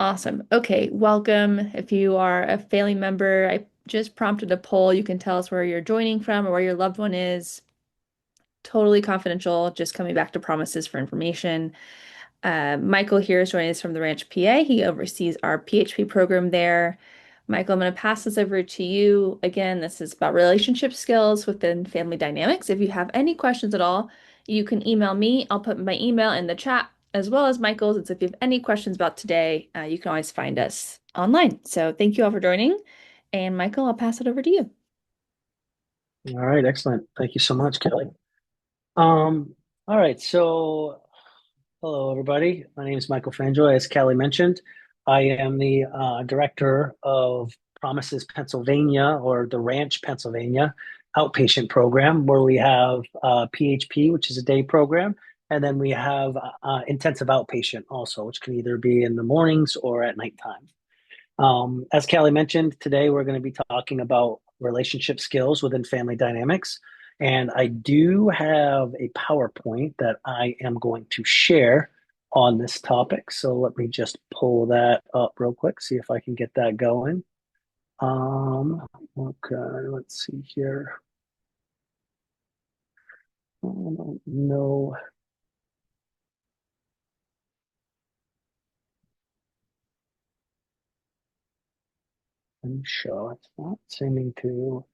Awesome. Okay, welcome. If you are a family member, I just prompted a poll. You can tell us where you're joining from or where your loved one is. Totally confidential, just coming back to promises for information. Michael here is joining us from the Ranch, PA. He oversees our PHP program there. Michael, I'm going to pass this over to you. Again, this is about relationship skills within family dynamics. If you have any questions at all, you can email me. I'll put my email in the chat as well as Michael's. It's if you have any questions about today, you can always find us online. So thank you all for joining. And Michael, I'll pass it over to you. All right, excellent. Thank you so much, Kelly. Um, all right, so hello everybody. My name is Michael Fanjoy. As Kelly mentioned, I am the director of Promises Pennsylvania or the Ranch Pennsylvania outpatient program, where we have PHP, which is a day program, and then we have intensive outpatient also, which can either be in the mornings or at nighttime. As Callie mentioned, today we're going to be talking about relationship skills within family dynamics. And I do have a PowerPoint that I am going to share on this topic. So let me just pull that up real quick, see if I can get that going. Okay, let's see here. No, I'm sure it's not seeming to.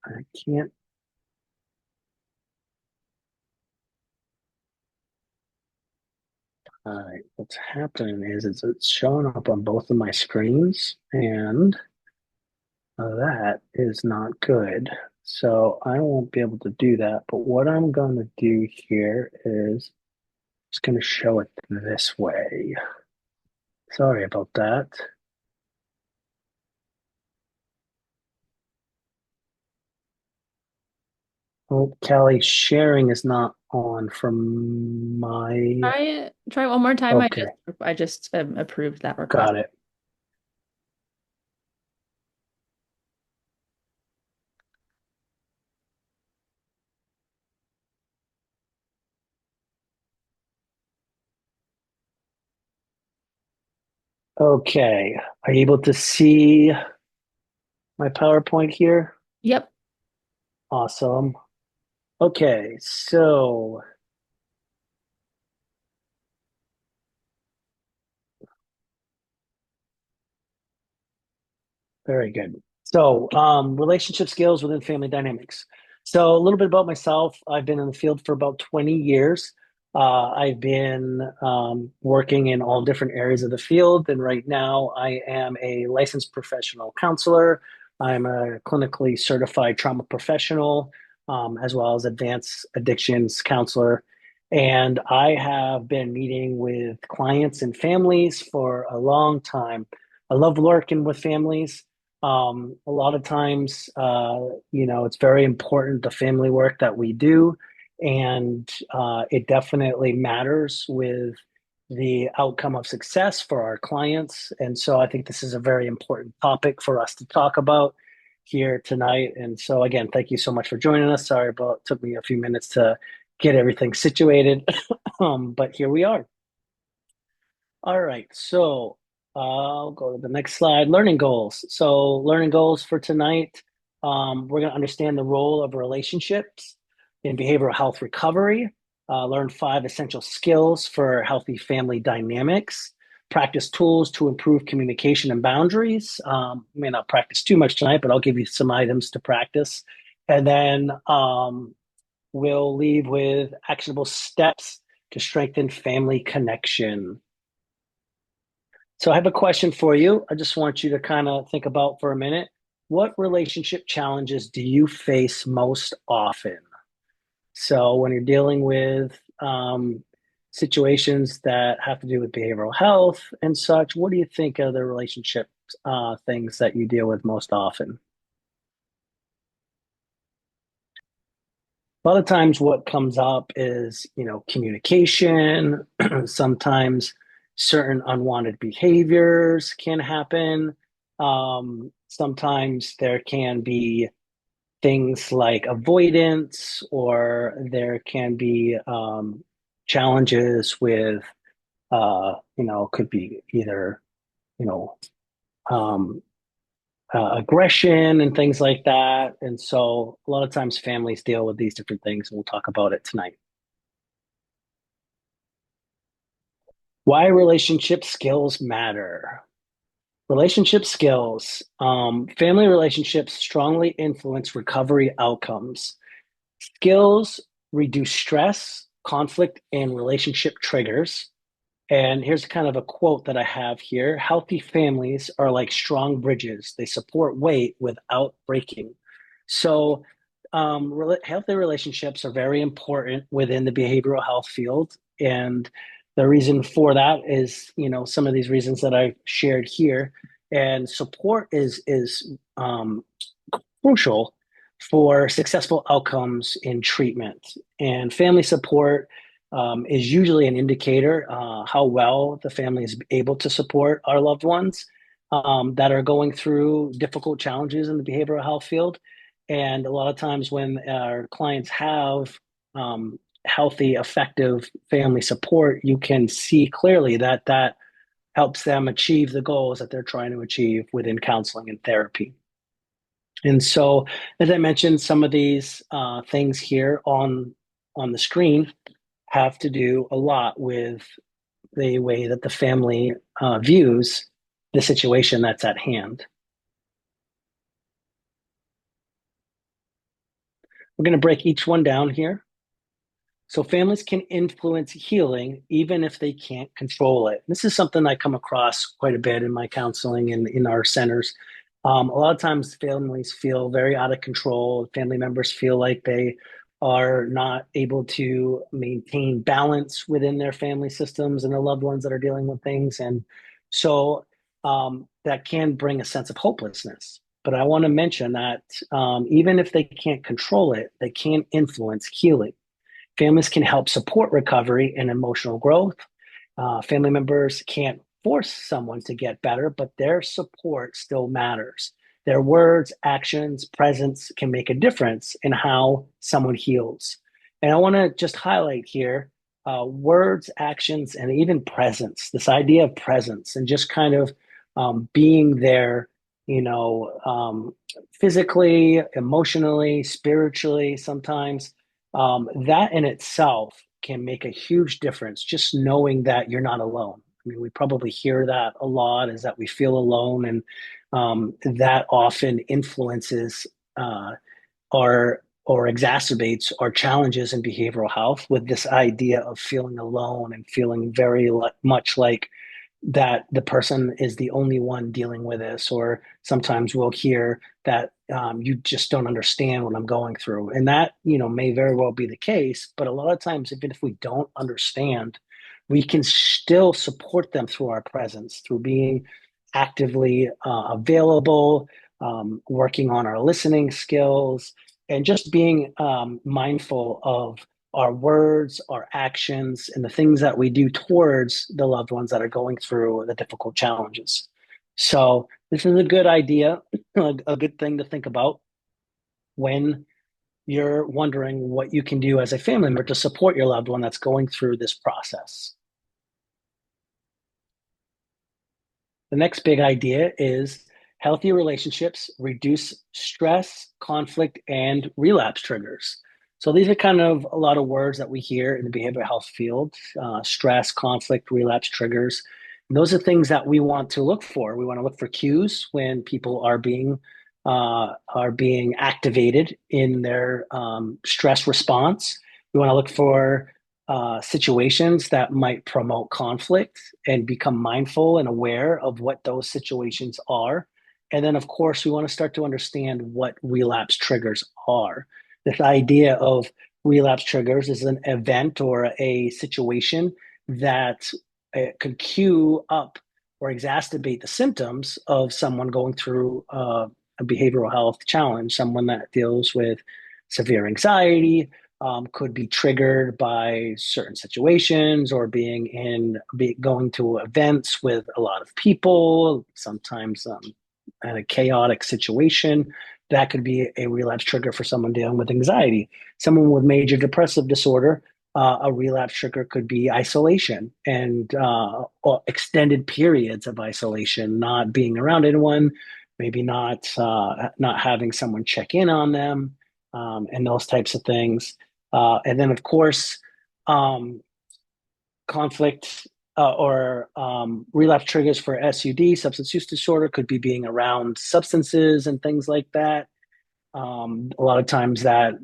I can't. All right, what's happening is it's showing up on both of my screens, and that is not good. So I won't be able to do that. But what I'm going to do here is just going to show it this way. Sorry about that. Oh, Callie, sharing is not on from my. Try it. Try it one more time. Okay, I just approved that request. got it. Okay, are you able to see my PowerPoint here? Yep. Awesome. Okay, so very good. So, relationship skills within family dynamics. So, a little bit about myself. I've been in the field for about 20 years. I've been working in all different areas of the field. And right now, I am a licensed professional counselor. I'm a clinically certified trauma professional, as well as advanced addictions counselor. And I have been meeting with clients and families for a long time. I love working with families. A lot of times, it's very important the family work that we do, and it definitely matters with the outcome of success for our clients. And so I think this is a very important topic for us to talk about here tonight. And so again, thank you so much for joining us. Sorry about it took me a few minutes to get everything situated, but here we are. All right, so I'll go to the next slide. Learning goals. So, learning goals for tonight. We're going to understand the role of relationships in behavioral health recovery. Learn 5 essential skills for healthy family dynamics. Practice tools to improve communication and boundaries. May not practice too much tonight, but I'll give you some items to practice. And then we'll leave with actionable steps to strengthen family connection. So I have a question for you. I just want you to kind of think about for a minute. What relationship challenges do you face most often? So when you're dealing with situations that have to do with behavioral health and such, what do you think are the relationship things that you deal with most often? A lot of times what comes up is, communication. Sometimes certain unwanted behaviors can happen. Sometimes there can be things like avoidance, or there can be challenges with Could be either, you know, um, aggression and things like that. And so a lot of times families deal with these different things, and we'll talk about it tonight. Why relationship skills matter. Relationship skills, family relationships strongly influence recovery outcomes. Skills reduce stress, conflict, and relationship triggers. And here's kind of a quote that I have here. Healthy families are like strong bridges. They support weight without breaking. So, healthy relationships are very important within the behavioral health field. And the reason for that is, some of these reasons that I've shared here. And support is crucial for successful outcomes in treatment. And family support is usually an indicator how well the family is able to support our loved ones that are going through difficult challenges in the behavioral health field. And a lot of times when our clients have healthy, effective family support, you can see clearly that that helps them achieve the goals that they're trying to achieve within counseling and therapy. And so, as I mentioned, some of these things here on the screen have to do a lot with the way that the family views the situation that's at hand. We're going to break each one down here. So families can influence healing even if they can't control it. This is something I come across quite a bit in my counseling and in our centers. A lot of times families feel very out of control. Family members feel like they are not able to maintain balance within their family systems and the loved ones that are dealing with things. And so that can bring a sense of hopelessness. But I want to mention that even if they can't control it, they can influence healing. Families can help support recovery and emotional growth. Family members can't force someone to get better, but their support still matters. Their words, actions, presence can make a difference in how someone heals. And I want to just highlight here words, actions, and even presence. This idea of presence and just kind of being there, you know, um, physically, emotionally, spiritually, sometimes that in itself can make a huge difference, just knowing that you're not alone. I mean, we probably hear that a lot, is that we feel alone, and that often influences or exacerbates our challenges in behavioral health with this idea of feeling alone and feeling very much like that the person is the only one dealing with this, or sometimes we'll hear that you just don't understand what I'm going through, and that may very well be the case. But a lot of times, even if we don't understand, we can still support them through our presence, through being actively available, working on our listening skills, and just being mindful of our words, our actions, and the things that we do towards the loved ones that are going through the difficult challenges. So, this is a good idea, a good thing to think about when you're wondering what you can do as a family member to support your loved one that's going through this process. The next big idea is healthy relationships reduce stress, conflict, and relapse triggers. So these are kind of a lot of words that we hear in the behavioral health field: stress, conflict, relapse triggers. And those are things that we want to look for. We want to look for cues when people are being activated in their stress response. We want to look for situations that might promote conflict and become mindful and aware of what those situations are. And then, of course, we want to start to understand what relapse triggers are. This idea of relapse triggers is an event or a situation that could cue up or exacerbate the symptoms of someone going through a behavioral health challenge, someone that deals with severe anxiety, could be triggered by certain situations or going to events with a lot of people, sometimes in a chaotic situation. That could be a relapse trigger for someone dealing with anxiety. Someone with major depressive disorder A relapse trigger could be isolation and or extended periods of isolation, not being around anyone, maybe not having someone check in on them, and those types of things. And then, of course, um, conflict or relapse triggers for SUD, substance use disorder, could be being around substances and things like that. A lot of times that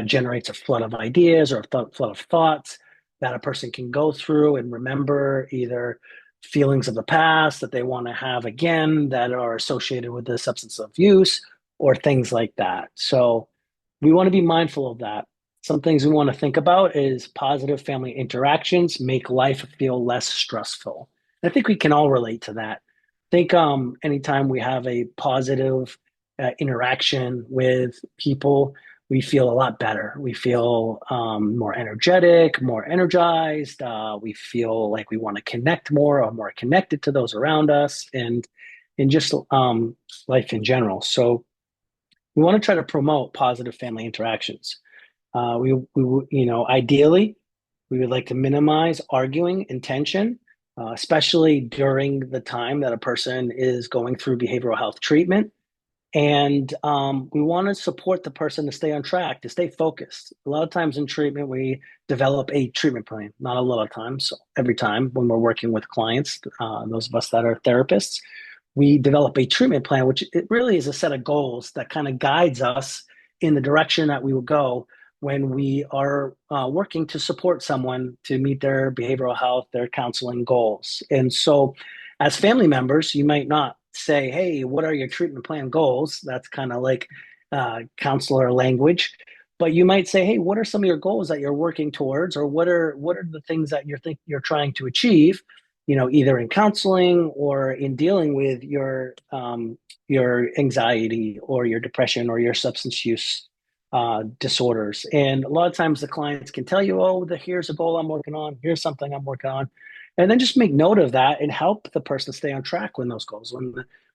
generates a flood of ideas or a flood of thoughts that a person can go through and remember either feelings of the past that they want to have again that are associated with the substance of use or things like that. So we want to be mindful of that. Some things we want to think about is positive family interactions make life feel less stressful. I think we can all relate to that. I think anytime we have a positive interaction with people, we feel a lot better. We feel more energetic, more energized. We feel like we want to connect more or more connected to those around us and just life in general. So we want to try to promote positive family interactions. Ideally, we would like to minimize arguing and tension, especially during the time that a person is going through behavioral health treatment. And we want to support the person to stay on track, to stay focused. A lot of times in treatment, we develop a treatment plan. Not a lot of times, every time when we're working with clients, those of us that are therapists, we develop a treatment plan, which it really is a set of goals that kind of guides us in the direction that we will go when we are working to support someone to meet their behavioral health, their counseling goals. And so, as family members, you might not say, "Hey, what are your treatment plan goals?" That's kind of like counselor language. But you might say, "Hey, what are some of your goals that you're working towards, or what are the things that you're trying to achieve?" Either in counseling or in dealing with your anxiety or your depression or your substance use disorders. And a lot of times the clients can tell you, "Oh, here's a goal I'm working on. Here's something I'm working on." And then just make note of that and help the person stay on track when those goals,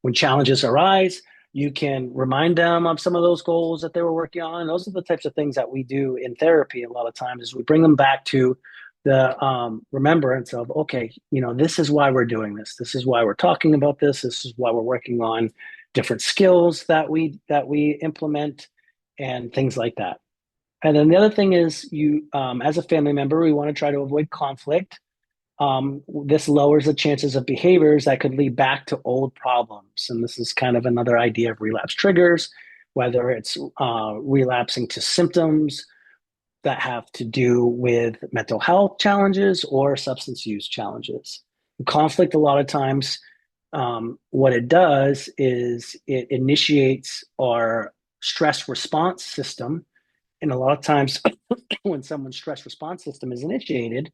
when challenges arise, you can remind them of some of those goals that they were working on. Those are the types of things that we do in therapy a lot of times is we bring them back to the remembrance of, okay, this is why we're doing this. This is why we're talking about this. This is why we're working on different skills that we implement and things like that. And then the other thing is as a family member, we want to try to avoid conflict. This lowers the chances of behaviors that could lead back to old problems. And this is kind of another idea of relapse triggers, whether it's relapsing to symptoms that have to do with mental health challenges or substance use challenges. Conflict, a lot of times, what it does is it initiates our stress response system. And a lot of times, when someone's stress response system is initiated,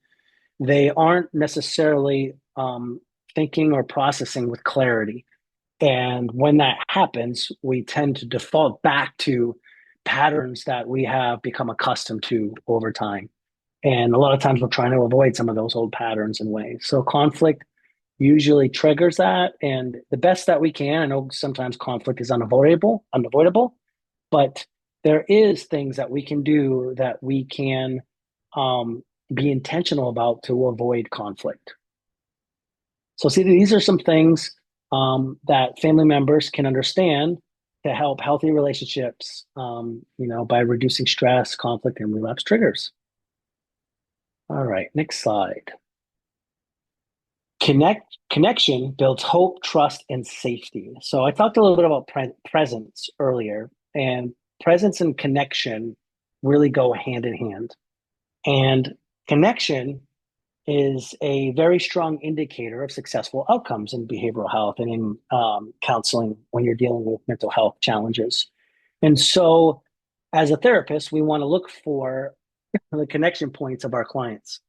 they aren't necessarily thinking or processing with clarity. And when that happens, we tend to default back to patterns that we have become accustomed to over time. And a lot of times we're trying to avoid some of those old patterns and ways. So conflict usually triggers that. And the best that we can, I know sometimes conflict is unavoidable, but there is things that we can do that we can um, be intentional about to avoid conflict. So, see, these are some things that family members can understand to help healthy relationships, by reducing stress, conflict, and relapse triggers. All right, next slide. Connection builds hope, trust, and safety. So I talked a little bit about presence earlier, and presence and connection really go hand in hand. And connection is a very strong indicator of successful outcomes in behavioral health and in counseling when you're dealing with mental health challenges. And so, as a therapist, we want to look for the connection points of our clients.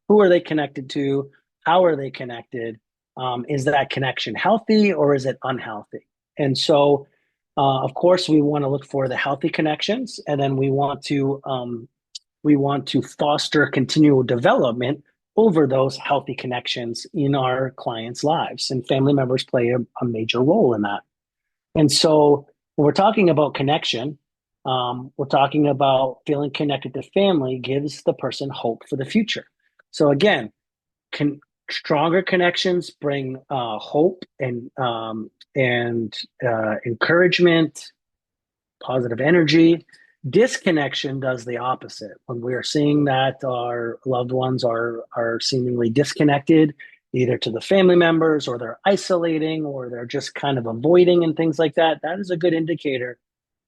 Who are they connected to? How are they connected? Is that connection healthy or is it unhealthy? And so, of course, we want to look for the healthy connections, and then we want to foster continual development over those healthy connections in our clients' lives. And family members play a major role in that. And so when we're talking about connection, We're talking about feeling connected to family gives the person hope for the future. So again, con- stronger connections bring hope and encouragement, positive energy. Disconnection does the opposite. When we are seeing that our loved ones are seemingly disconnected, either to the family members or they're isolating or they're just kind of avoiding and things like that, that is a good indicator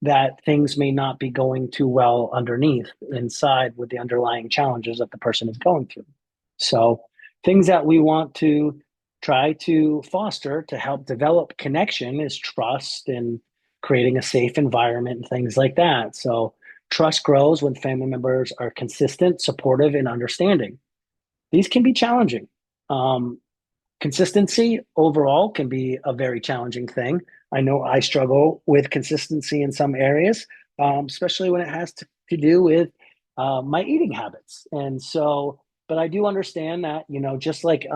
that things may not be going too well underneath inside with the underlying challenges that the person is going through. So, things that we want to try to foster to help develop connection is trust and creating a safe environment and things like that. So, trust grows when family members are consistent, supportive, and understanding. These can be challenging. Um, Consistency overall can be a very challenging thing. I know I struggle with consistency in some areas, especially when it has to do with my eating habits. And so, but I do understand that, just like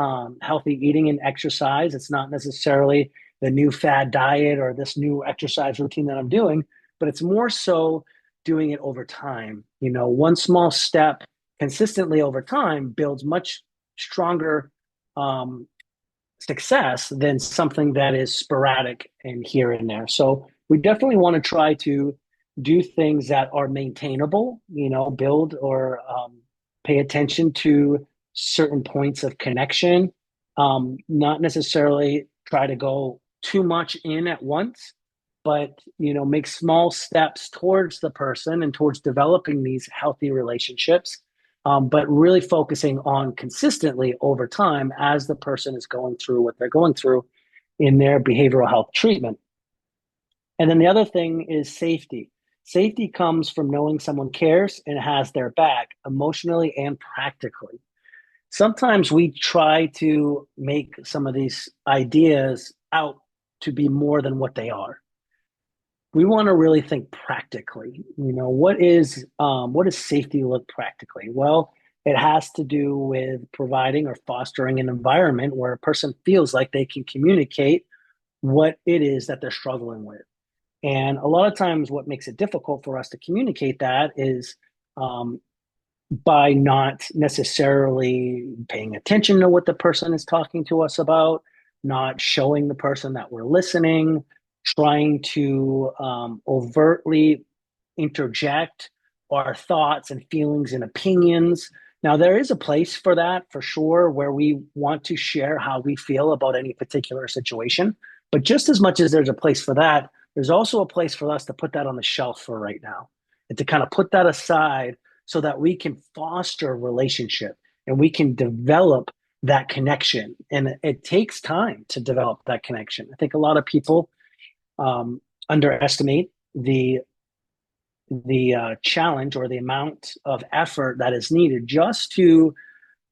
healthy eating and exercise, it's not necessarily the new fad diet or this new exercise routine that I'm doing, but it's more so doing it over time. One small step consistently over time builds much stronger um, success than something that is sporadic and here and there. So we definitely want to try to do things that are maintainable, build or pay attention to certain points of connection, not necessarily try to go too much in at once, but make small steps towards the person and towards developing these healthy relationships, but really focusing on consistently over time as the person is going through what they're going through in their behavioral health treatment. And then the other thing is safety. Safety comes from knowing someone cares and has their back emotionally and practically. Sometimes we try to make some of these ideas out to be more than what they are. We want to really think practically. What does safety look practically? Well, it has to do with providing or fostering an environment where a person feels like they can communicate what it is that they're struggling with. And a lot of times, what makes it difficult for us to communicate that is um, by not necessarily paying attention to what the person is talking to us about, not showing the person that we're listening, trying to overtly interject our thoughts and feelings and opinions. Now, there is a place for that for sure, where we want to share how we feel about any particular situation. But just as much as there's a place for that, there's also a place for us to put that on the shelf for right now and to kind of put that aside so that we can foster a relationship and we can develop that connection. And it takes time to develop that connection. I think a lot of people um, underestimate the challenge or the amount of effort that is needed just to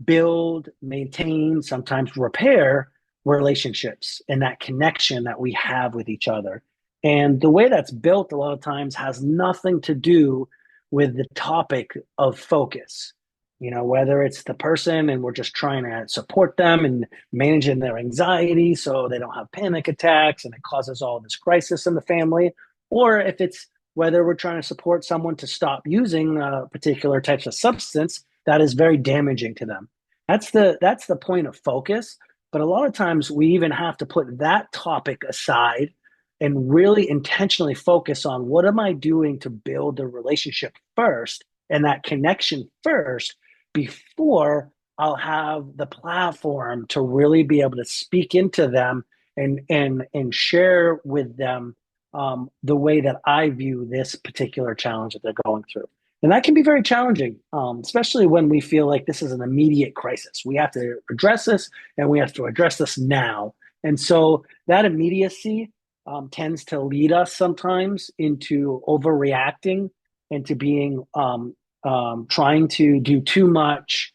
build, maintain, sometimes repair relationships and that connection that we have with each other. And the way that's built a lot of times has nothing to do with the topic of focus. Whether it's the person and we're just trying to support them and managing their anxiety so they don't have panic attacks and it causes all this crisis in the family, or if it's whether we're trying to support someone to stop using particular types of substance that is very damaging to them. That's the point of focus. But a lot of times we even have to put that topic aside and really intentionally focus on what am I doing to build the relationship first and that connection first before I'll have the platform to really be able to speak into them and share with them the way that I view this particular challenge that they're going through. And that can be very challenging, especially when we feel like this is an immediate crisis. We have to address this and we have to address this now. And so that immediacy tends to lead us sometimes into overreacting and to being trying to do too much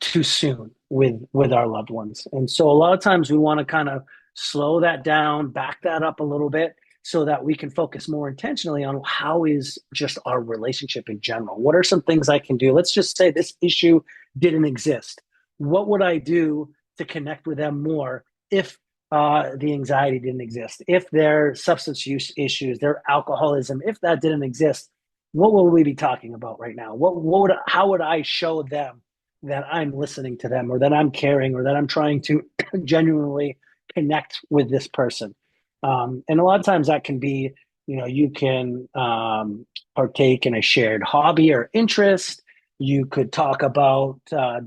too soon with our loved ones. And so a lot of times we want to kind of slow that down, back that up a little bit so that we can focus more intentionally on how is just our relationship in general. What are some things I can do? Let's just say this issue didn't exist. What would I do to connect with them more if the anxiety didn't exist, if their substance use issues, their alcoholism, if that didn't exist, what will we be talking about right now? How would I show them that I'm listening to them, or that I'm caring, or that I'm trying to genuinely connect with this person? And a lot of times that can be, you can partake in a shared hobby or interest. You could talk about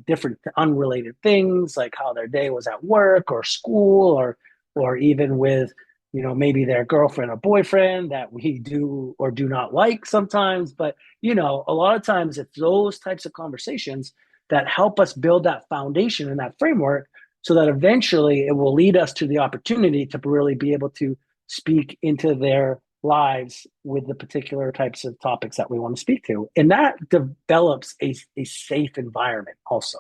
different unrelated things, like how their day was at work or school, or even with, maybe their girlfriend or boyfriend that we do or do not like sometimes. But a lot of times it's those types of conversations that help us build that foundation and that framework, so that eventually it will lead us to the opportunity to really be able to speak into their lives with the particular types of topics that we want to speak to. And that develops a safe environment also.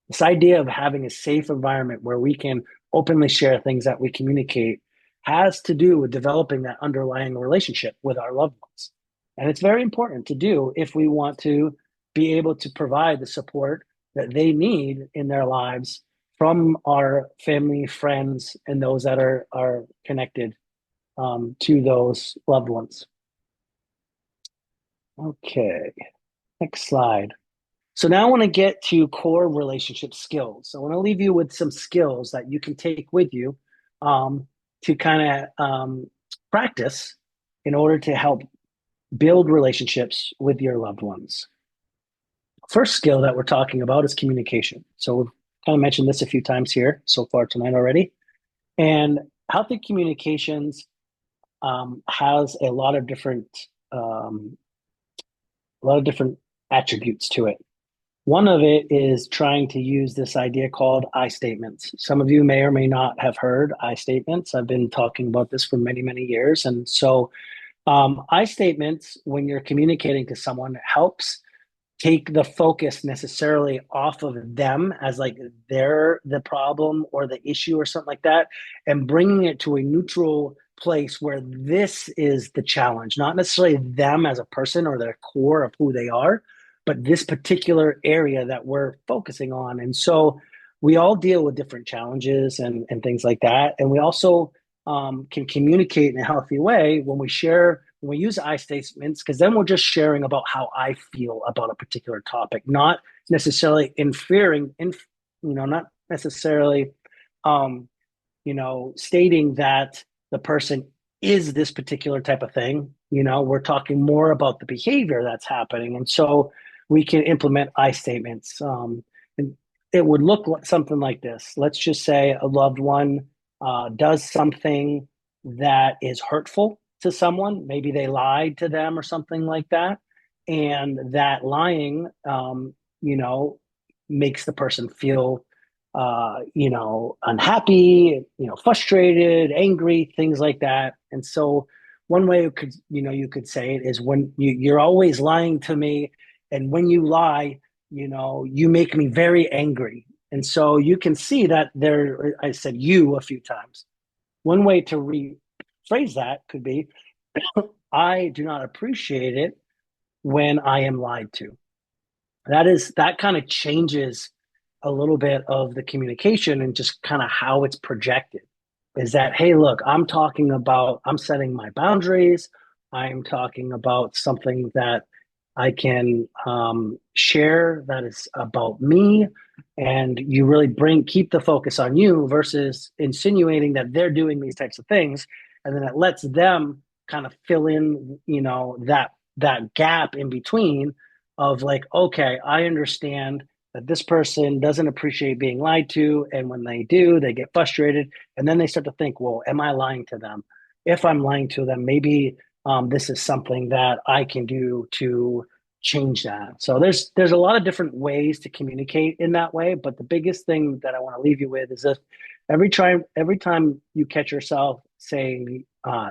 This idea of having a safe environment where we can openly share things that we communicate has to do with developing that underlying relationship with our loved ones. And it's very important to do if we want to be able to provide the support that they need in their lives from our family, friends, and those that are connected to those loved ones. Okay, next slide. So now I want to get to core relationship skills. I want to leave you with some skills that you can take with you um, to kind of practice in order to help build relationships with your loved ones. First skill that we're talking about is communication. So we've kind of mentioned this a few times here so far tonight already. And healthy communications has um, a lot of different attributes to it. One of it is trying to use this idea called I statements. Some of you may or may not have heard I statements. I've been talking about this for many, many years. And so, I statements, when you're communicating to someone, helps take the focus necessarily off of them as like they're the problem or the issue or something like that, and bringing it to a neutral place where this is the challenge, not necessarily them as a person or their core of who they are, but this particular area that we're focusing on. And so we all deal with different challenges and things like that. And we also can communicate in a healthy way when we use I statements, because then we're just sharing about how I feel about a particular topic, not necessarily not necessarily, um, stating that the person is this particular type of thing. We're talking more about the behavior that's happening. And so we can implement I statements. And it would look like something like this. Let's just say a loved one does something that is hurtful to someone. Maybe they lied to them or something like that. And that lying, makes the person feel unhappy, frustrated, angry, things like that. And so one way you could say it is, when you're always lying to me, and when you lie, you make me very angry. And so you can see that there, I said you a few times. One way to rephrase that could be, I do not appreciate it when I am lied to. That kind of changes a little bit of the communication and just kind of how it's projected. Is that, hey, look, I'm setting my boundaries. I'm talking about something that I can share that is about me. And you really keep the focus on you, versus insinuating that they're doing these types of things. And then it lets them kind of fill in, that gap in between of like, okay, I understand that this person doesn't appreciate being lied to. And when they do, they get frustrated. And then they start to think, well, am I lying to them? If I'm lying to them, maybe this is something that I can do to change that. So there's a lot of different ways to communicate in that way. But the biggest thing that I want to leave you with is this: every time you catch yourself saying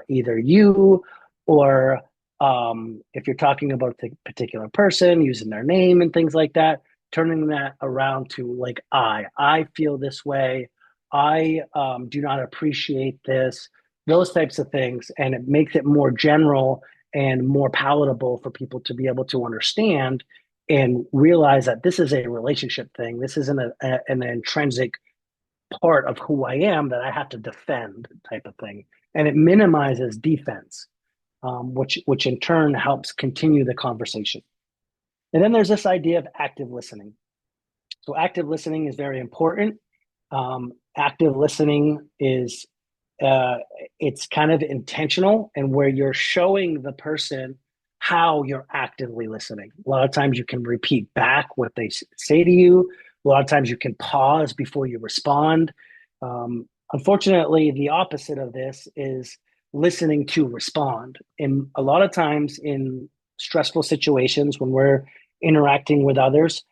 either you, or if you're talking about a particular person, using their name and things like that, turning that around to like, I feel this way. I do not appreciate this, those types of things. And it makes it more general and more palatable for people to be able to understand and realize that this is a relationship thing. This isn't an intrinsic part of who I am that I have to defend, type of thing. And it minimizes defense, which in turn helps continue the conversation. And then there's this idea of active listening. So active listening is very important. Active listening is uh, it's kind of intentional and where you're showing the person how you're actively listening. A lot of times you can repeat back what they say to you. A lot of times you can pause before you respond. Unfortunately, the opposite of this is listening to respond. And a lot of times in stressful situations when we're interacting with others,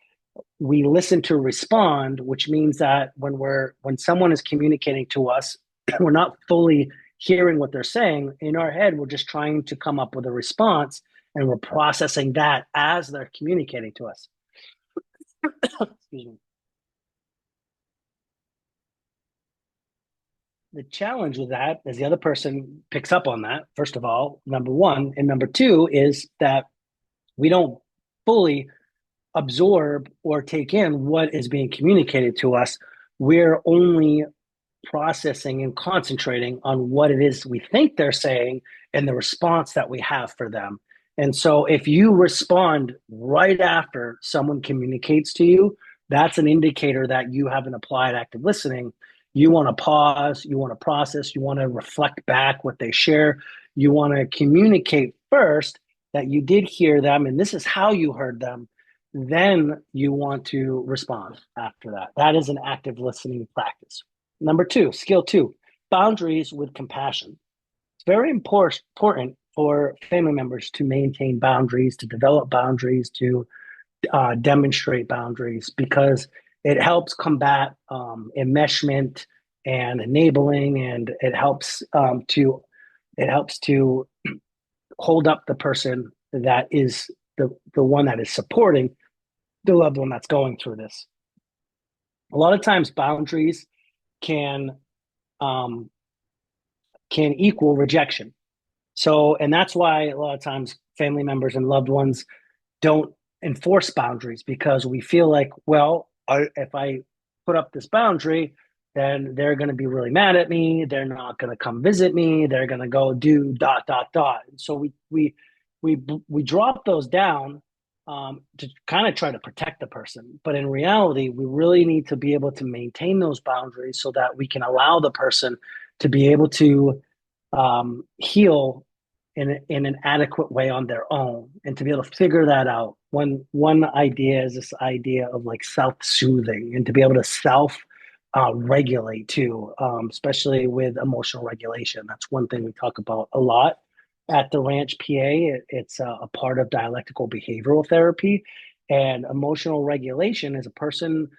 we listen to respond, which means that when someone is communicating to us, we're not fully hearing what they're saying. In our head, we're just trying to come up with a response, and we're processing that as they're communicating to us. Excuse me. The challenge with that is the other person picks up on that, first of all, number one. And number two is that we don't fully absorb or take in what is being communicated to us. We're only processing and concentrating on what it is we think they're saying and the response that we have for them. And so if you respond right after someone communicates to you, that's an indicator that you haven't applied active listening. You want to pause, you want to process, you want to reflect back what they share, you want to communicate first that you did hear them and this is how you heard them. Then you want to respond after that. That is an active listening practice. Number two, skill two, boundaries with compassion. It's very important for family members to maintain boundaries, to develop boundaries, to demonstrate boundaries, because it helps combat enmeshment and enabling, and it helps to hold up the person that is the one that is supporting the loved one that's going through this. A lot of times, boundaries can um, can equal rejection. So, and that's why a lot of times family members and loved ones don't enforce boundaries because we feel like, well, if I put up this boundary, then they're going to be really mad at me. They're not going to come visit me. They're going to go do dot dot dot. And so we drop those down to kind of try to protect the person. But in reality, we really need to be able to maintain those boundaries so that we can allow the person to be able to heal in an adequate way on their own and to be able to figure that out. One idea is this idea of like self-soothing and to be able to self regulate too, especially with emotional regulation. That's one thing we talk about a lot at the Ranch PA. It's a part of dialectical behavioral therapy, and emotional regulation is a person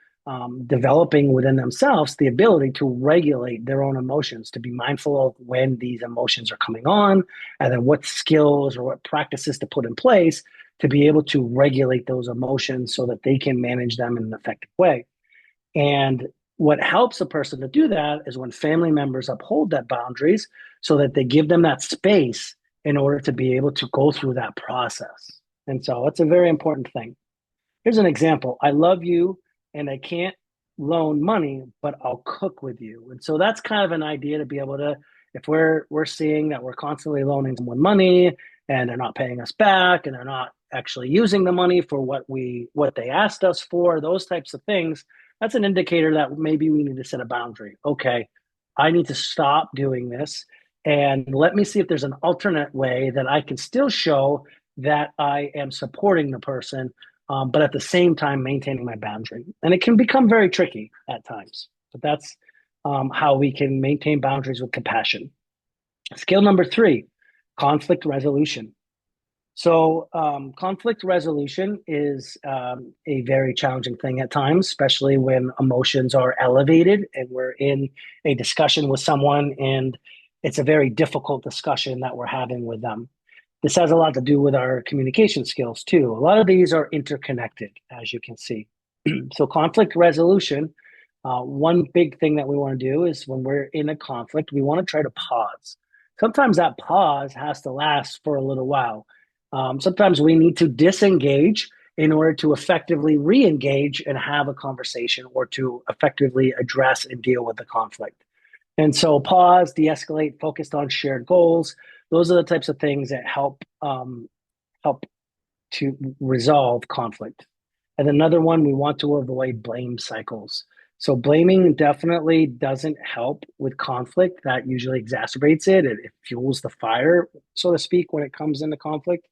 developing within themselves the ability to regulate their own emotions, to be mindful of when these emotions are coming on, and then what skills or what practices to put in place to be able to regulate those emotions so that they can manage them in an effective way. And what helps a person to do that is when family members uphold that boundaries so that they give them that space in order to be able to go through that process. And so it's a very important thing. Here's an example. I love you and I can't loan money, but I'll cook with you. And so that's kind of an idea to be able to, if we're seeing that we're constantly loaning someone money and they're not paying us back and they're not actually using the money for what they asked us for, those types of things, that's an indicator that maybe we need to set a boundary. Okay, I need to stop doing this and let me see if there's an alternate way that I can still show that I am supporting the person, but at the same time maintaining my boundary. And it can become very tricky at times, but that's how we can maintain boundaries with compassion. Skill number three, conflict resolution. So, conflict resolution is a very challenging thing at times, especially when emotions are elevated and we're in a discussion with someone and it's a very difficult discussion that we're having with them. This has a lot to do with our communication skills too. A lot of these are interconnected, as you can see. So, conflict resolution, one big thing that we want to do is when we're in a conflict, we want to try to pause. Sometimes that pause has to last for a little while. Sometimes we need to disengage in order to effectively re-engage and have a conversation or to effectively address and deal with the conflict. And so pause, de-escalate, focused on shared goals. Those are the types of things that help to resolve conflict. And another one, we want to avoid blame cycles. So blaming definitely doesn't help with conflict. That usually exacerbates it. It fuels the fire, so to speak, when it comes into conflict.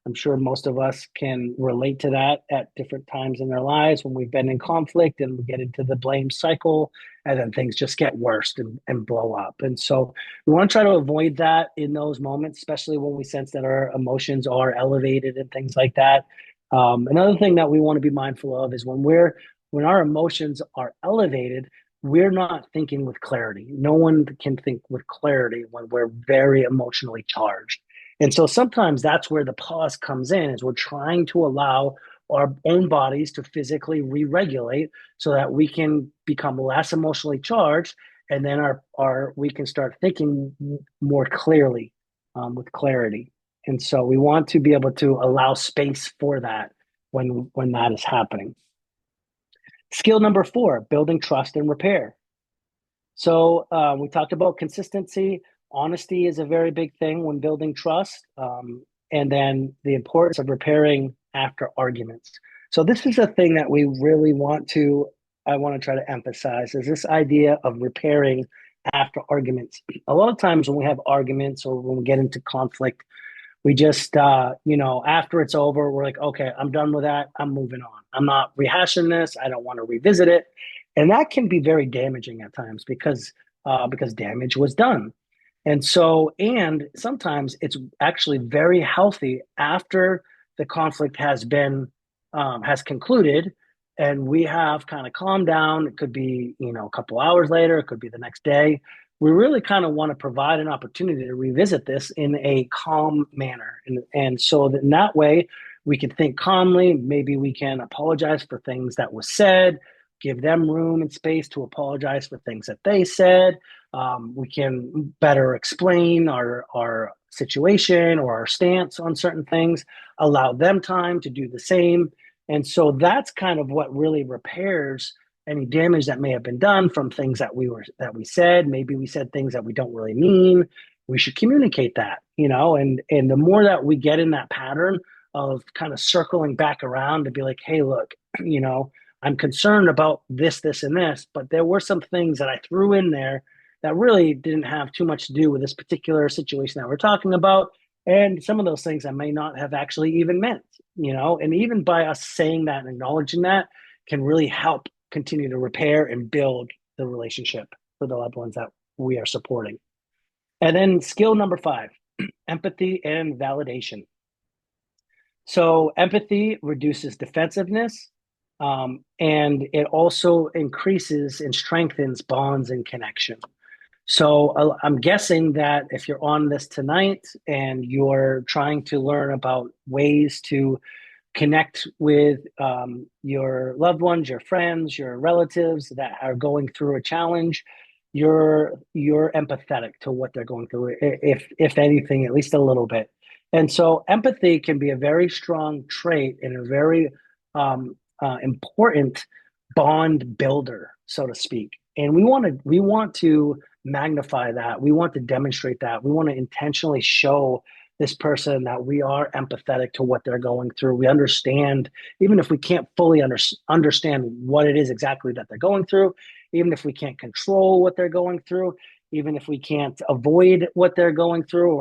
I'm sure most of us can relate to that at different times in their lives when we've been in conflict and we get into the blame cycle and then things just get worse and blow up. And so we want to try to avoid that in those moments, especially when we sense that our emotions are elevated and things like that. Another thing that we want to be mindful of is when our emotions are elevated, we're not thinking with clarity. No one can think with clarity when we're very emotionally charged. And so sometimes that's where the pause comes in, is we're trying to allow our own bodies to physically re-regulate so that we can become less emotionally charged, and then our we can start thinking more clearly, with clarity. And so we want to be able to allow space for that when that is happening. Skill number 4, building trust and repair. So we talked about consistency. Honesty is a very big thing when building trust, and then the importance of repairing after arguments. So this is a thing that we really I want to try to emphasize, is this idea of repairing after arguments. A lot of times when we have arguments or when we get into conflict, we just after it's over, we're like, okay, I'm done with that, I'm moving on, I'm not rehashing this, I don't want to revisit it. And that can be very damaging at times because damage was done. And sometimes it's actually very healthy after the conflict has concluded and we have kind of calmed down. It could be, a couple hours later, it could be the next day. We really kind of want to provide an opportunity to revisit this in a calm manner. And so that in that way, we can think calmly. Maybe we can apologize for things that was said, give them room and space to apologize for things that they said. We can better explain our situation or our stance on certain things, allow them time to do the same. And so that's kind of what really repairs any damage that may have been done from things that we said. Maybe we said things that we don't really mean. We should communicate that, and the more that we get in that pattern of kind of circling back around to be like, hey, look, I'm concerned about this, and this, but there were some things that I threw in there that really didn't have too much to do with this particular situation that we're talking about. And some of those things I may not have actually even meant, and even by us saying that and acknowledging that can really help continue to repair and build the relationship for the loved ones that we are supporting. And then skill number 5, empathy and validation. So empathy reduces defensiveness, and it also increases and strengthens bonds and connection. So I'm guessing that if you're on this tonight and you're trying to learn about ways to connect with your loved ones, your friends, your relatives that are going through a challenge, you're empathetic to what they're going through, if anything, at least a little bit. And so empathy can be a very strong trait and a very important bond builder, so to speak. And we want to magnify that. We want to demonstrate that. We want to intentionally show this person that we are empathetic to what they're going through. We understand, even if we can't fully understand what it is exactly that they're going through, even if we can't control what they're going through, even if we can't avoid what they're going through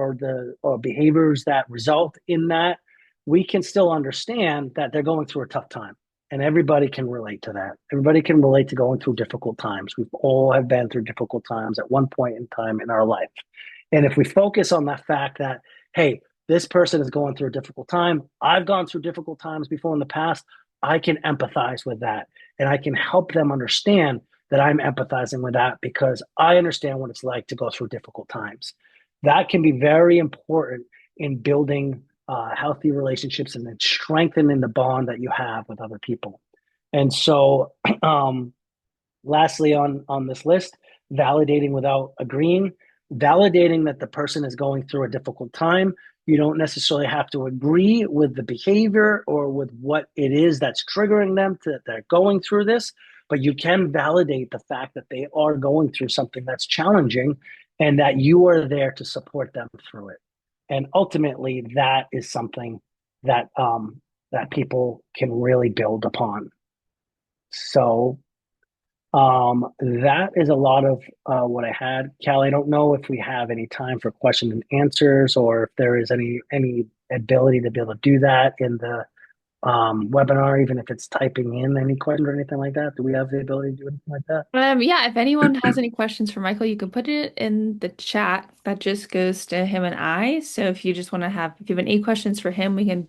or behaviors that result in that, we can still understand that they're going through a tough time. And everybody can relate to that. Everybody can relate to going through difficult times. We've all have been through difficult times at one point in time in our life. And if we focus on that fact that, hey, this person is going through a difficult time, I've gone through difficult times before in the past, I can empathize with that. And I can help them understand that I'm empathizing with that because I understand what it's like to go through difficult times. That can be very important in building healthy relationships and then strengthening the bond that you have with other people. And so, lastly, on this list, validating without agreeing, validating that the person is going through a difficult time You don't necessarily have to agree with the behavior or with what it is that's triggering them to, they're going through this, but you can validate the fact that they are going through something that's challenging and that you are there to support them through it. And ultimately, that is something that that people can really build upon. So that is a lot of what I had. Cal, I don't know if we have any time for question and answers, or if there is any ability to be able to do that in the webinar, even if it's typing in any questions or anything like that. Do we have the ability to do anything like that? Yeah, if anyone has any questions for Michael, you can put it in the chat. That just goes to him and I. So if you just want to have, if you have any questions for him, we can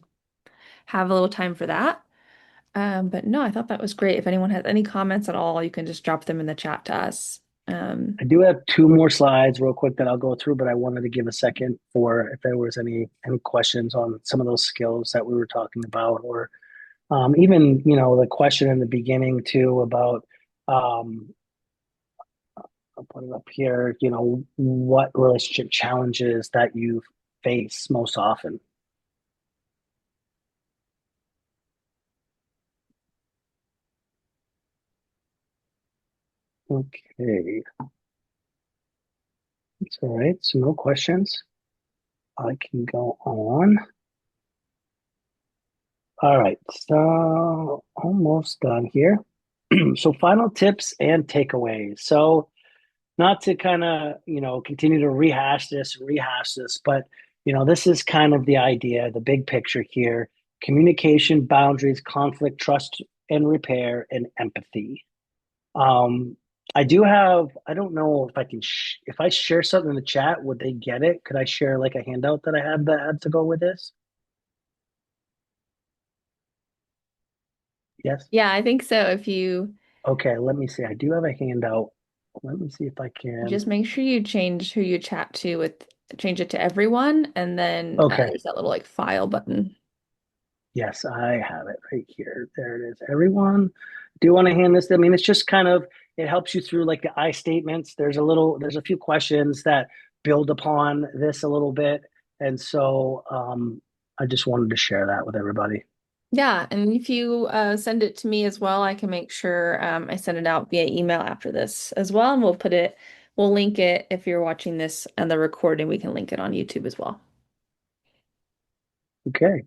have a little time for that. But no, I thought that was great. If anyone has any comments at all, you can just drop them in the chat to us. Um, I do have two more slides real quick that I'll go through, but I wanted to give a second for if there was any questions on some of those skills that we were talking about, or even the question in the beginning too about um, I'll put it up here. What relationship challenges that you face most often? Okay, it's all right. So no questions. I can go on. All right, so almost done here. So final tips and takeaways. So not to kind of, continue to rehash this, but this is kind of the idea, the big picture here: communication, boundaries, conflict, trust and repair, and empathy. Um, I do have, I don't know if I can, if I share something in the chat, would they get it? Could I share like a handout that I had that had to go with this? Yes. yeah, I think so. If you Okay, let me see. I do have a handout. Let me see if I can. just make sure you change who you chat to with, change it to everyone, and then Okay. there's that little like file button. Yes, I have it right here. There it is. Everyone, do you want to hand this? I mean, it's just kind of, it helps you through like the I statements. There's a few questions that build upon this a little bit. And so I just wanted to share that with everybody. Yeah, and if you send it to me as well, I can make sure I send it out via email after this as well, and we'll link it if you're watching this and the recording, we can link it on YouTube as well. Okay.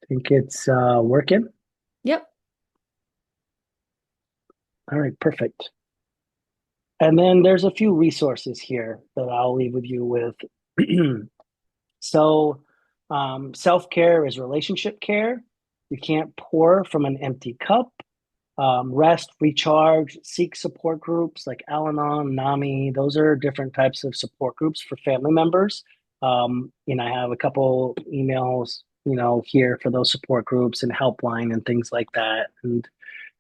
I think it's working. Yep. All right, perfect. And then there's a few resources here that I'll leave with you with. So, self care is relationship care. You can't pour from an empty cup. Rest, recharge, seek support groups like Al Anon, NAMI. Those are different types of support groups for family members. I have a couple emails, here for those support groups and helpline and things like that. And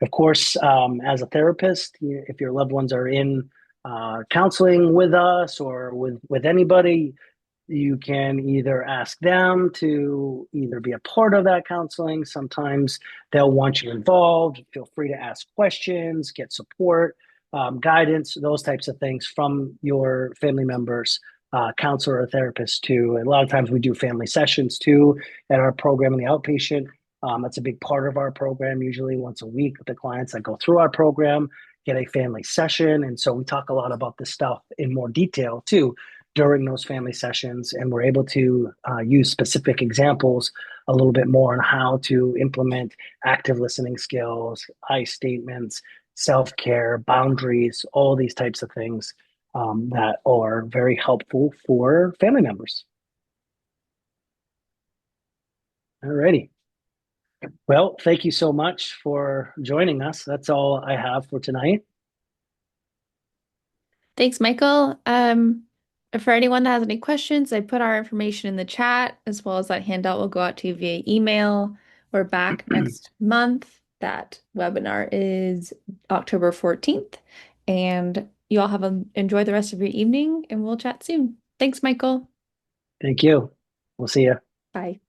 of course, as a therapist, if your loved ones are in counseling with us or with anybody, you can either ask them to either be a part of that counseling. Sometimes they'll want you involved. Feel free to ask questions, get support, guidance, those types of things from your family members, counselor or therapist too. And a lot of times we do family sessions too at our program in the outpatient. That's a big part of our program, usually once a week with the clients that go through our program, get a family session. And so we talk a lot about this stuff in more detail too during those family sessions, and we're able to use specific examples a little bit more on how to implement active listening skills, I statements, self-care, boundaries, all these types of things that are very helpful for family members. All righty. Well, thank you so much for joining us. That's all I have for tonight. Thanks, Michael. For anyone that has any questions, I put our information in the chat as well as that handout will go out to you via email. We're back next month. That webinar is October 14th. And you all enjoy the rest of your evening and we'll chat soon. Thanks, Michael. Thank you. We'll see you. Bye.